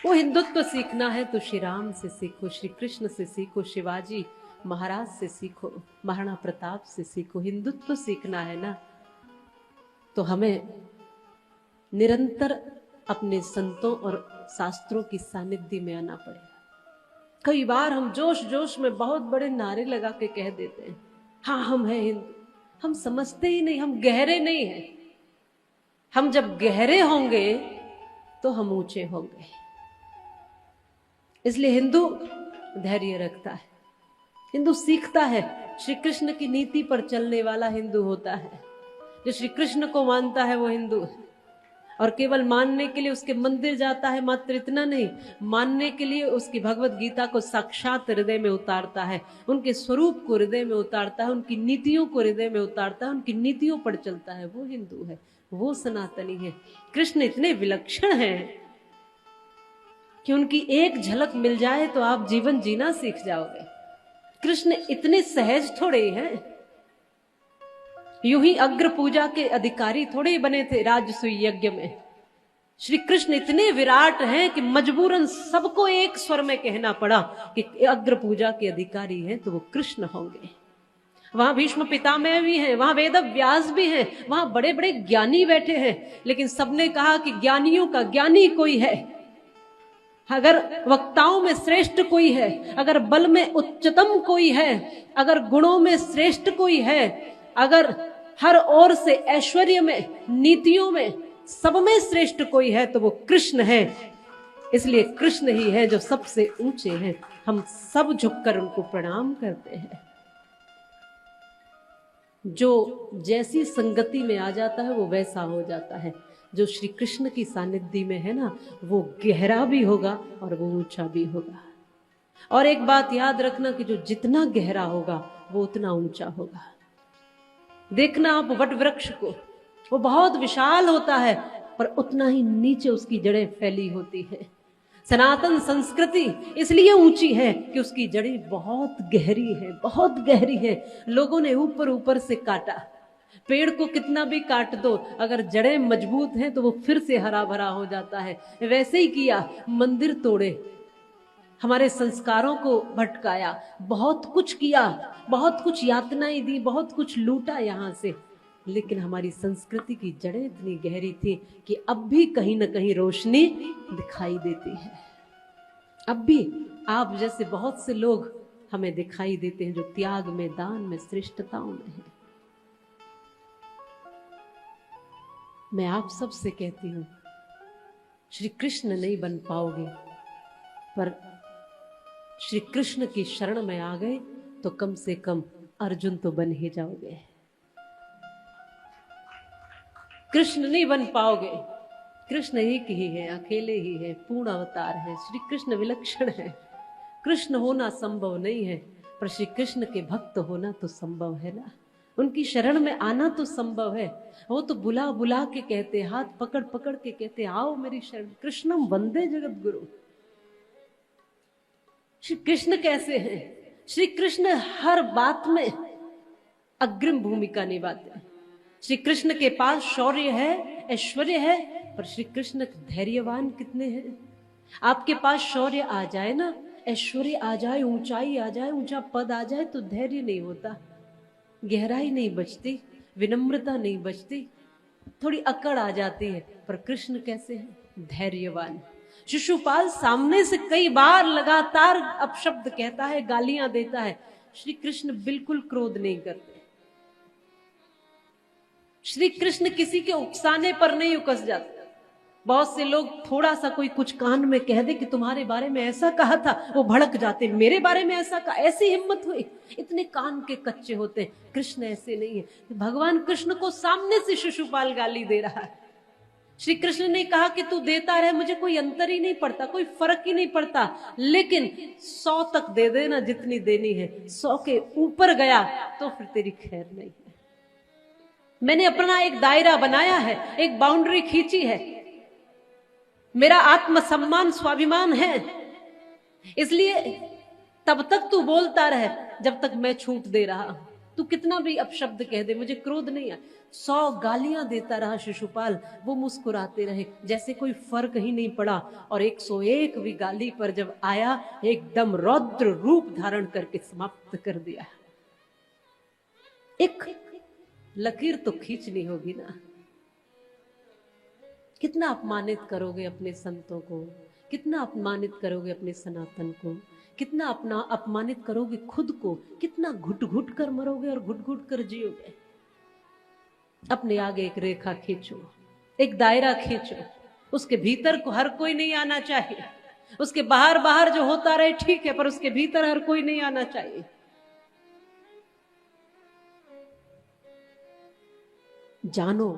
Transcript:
वो हिंदुत्व सीखना है तो श्री राम से सीखो, श्री कृष्ण से सीखो, शिवाजी महाराज से सीखो, महाराणा प्रताप से सीखो। हिंदुत्व सीखना है ना तो हमें निरंतर अपने संतों और शास्त्रों की सानिध्य में आना पड़ेगा। कई बार हम जोश जोश में बहुत बड़े नारे लगा के कह देते हैं हाँ हम हैं हिंदू, हम समझते ही नहीं, हम गहरे नहीं हैं। हम जब गहरे होंगे तो हम ऊंचे होंगे। इसलिए हिंदू धैर्य रखता है, हिंदू सीखता है। श्री कृष्ण की नीति पर चलने वाला हिंदू होता है। जो श्री कृष्ण को मानता है वो हिंदू है। और केवल मानने के लिए उसके मंदिर जाता है मात्र इतना नहीं, मानने के लिए उसकी भगवत गीता को साक्षात हृदय में उतारता है, उनके स्वरूप को हृदय में उतारता है, उनकी नीतियों को हृदय में उतारता है, उनकी नीतियों पर चलता है। वो हिंदू है, वो सनातनी है। कृष्ण इतने विलक्षण हैं कि उनकी एक झलक मिल जाए तो आप जीवन जीना सीख जाओगे। कृष्ण इतने सहज थोड़े हैं, यूं ही अग्र पूजा के अधिकारी थोड़े बने थे राजसूय यज्ञ में। श्री कृष्ण इतने विराट हैं कि मजबूरन सबको एक स्वर में कहना पड़ा कि अग्र पूजा के अधिकारी हैं तो वो कृष्ण होंगे। वहां भीष्म पितामह भी हैं, वहां वेद व्यास भी हैं, वहां बड़े बड़े ज्ञानी बैठे हैं, लेकिन सबने कहा कि ज्ञानियों का ज्ञानी कोई है, अगर वक्ताओं में श्रेष्ठ कोई है, अगर बल में उच्चतम कोई है, अगर गुणों में श्रेष्ठ कोई है, अगर हर ओर से ऐश्वर्य में, नीतियों में, सब में श्रेष्ठ कोई है तो वो कृष्ण है। इसलिए कृष्ण ही है जो सबसे ऊंचे हैं। हम सब झुककर उनको प्रणाम करते हैं। जो जैसी संगति में आ जाता है वो वैसा हो जाता है। जो श्री कृष्ण की सानिध्य में है ना वो गहरा भी होगा और वो ऊंचा भी होगा। और एक बात याद रखना कि जो जितना गहरा होगा वो उतना ऊंचा होगा। देखना आप वट वृक्ष को, वो बहुत विशाल होता है पर उतना ही नीचे उसकी जड़ें फैली होती है। सनातन संस्कृति इसलिए ऊंची है कि उसकी जड़ें बहुत गहरी है, बहुत गहरी है। लोगों ने ऊपर ऊपर से काटा। पेड़ को कितना भी काट दो, अगर जड़ें मजबूत हैं तो वो फिर से हरा भरा हो जाता है। वैसे ही किया, मंदिर तोड़े, हमारे संस्कारों को भटकाया, बहुत कुछ किया, बहुत कुछ यातनाएं दी, बहुत कुछ लूटा यहां से, लेकिन हमारी संस्कृति की जड़ें इतनी गहरी थी कि अब भी कहीं ना कहीं रोशनी दिखाई देती है। अब भी आप जैसे बहुत से लोग हमें दिखाई देते हैं जो त्याग में, दान में, श्रेष्ठताओं में हैं। मैं आप सबसे कहती हूं, श्री कृष्ण नहीं बन पाओगे पर श्री कृष्ण की शरण में आ गए तो कम से कम अर्जुन तो बन ही जाओगे। कृष्ण नहीं बन पाओगे, कृष्ण एक ही है, अकेले ही है, पूर्ण अवतार है। श्री कृष्ण विलक्षण है। कृष्ण होना संभव नहीं है पर श्री कृष्ण के भक्त होना तो संभव है ना। उनकी शरण में आना तो संभव है। वो तो बुला बुला के कहते, हाथ पकड़ पकड़ के कहते, आओ मेरी शरण। कृष्णम वंदे जगत गुरु। श्री कृष्ण कैसे हैं? श्री कृष्ण हर बात में अग्रिम भूमिका निभाते हैं। श्री कृष्ण के पास शौर्य है, ऐश्वर्य है, पर श्री कृष्ण धैर्यवान कितने हैं। आपके पास शौर्य आ जाए ना, ऐश्वर्य आ जाए, ऊंचाई आ जाए, ऊंचा पद आ जाए तो धैर्य नहीं होता, गहराई नहीं बचती, विनम्रता नहीं बचती, थोड़ी अकड़ आ जाती है। पर कृष्ण कैसे हैं? धैर्यवान। शिशुपाल सामने से कई बार लगातार अपशब्द कहता है, गालियां देता है, श्री कृष्ण बिल्कुल क्रोध नहीं करते। श्री कृष्ण किसी के उकसाने पर नहीं उकस जाते। बहुत से लोग थोड़ा सा कोई कुछ कान में कह दे कि तुम्हारे बारे में ऐसा कहा था, वो भड़क जाते, मेरे बारे में ऐसा कहा, ऐसी हिम्मत हुई, इतने कान के कच्चे होते हैं। कृष्ण ऐसे नहीं है। भगवान कृष्ण को सामने से शिशुपाल गाली दे रहा है। श्री कृष्ण ने कहा कि तू देता रहे, मुझे कोई अंतर ही नहीं पड़ता, कोई फर्क ही नहीं पड़ता, लेकिन 100 तक दे देना जितनी देनी है, 100 के ऊपर गया तो फिर तेरी खैर नहीं है। मैंने अपना एक दायरा बनाया है, एक बाउंड्री खींची है, मेरा आत्मसम्मान, स्वाभिमान है, इसलिए तब तक तू बोलता रहे जब तक मैं छूट दे रहा हूं। तू कितना भी अपशब्द कह दे, मुझे क्रोध नहीं आया। 100 गालियां देता रहा शिशुपाल, वो मुस्कुराते रहे जैसे कोई फर्क ही नहीं पड़ा। और 101वीं गाली पर जब आया, एकदम रौद्र रूप धारण करके समाप्त कर दिया। एक लकीर तो खींचनी होगी ना। कितना अपमानित करोगे अपने संतों को, कितना अपमानित करोगे अपने सनातन को, कितना अपना अपमानित करोगे खुद को, कितना घुट घुट कर मरोगे और घुट घुट कर जियोगे। अपने आगे एक रेखा खींचो, एक दायरा खींचो, उसके भीतर को हर कोई नहीं आना चाहिए। उसके बाहर बाहर जो होता रहे ठीक है, पर उसके भीतर हर कोई नहीं आना चाहिए। जानो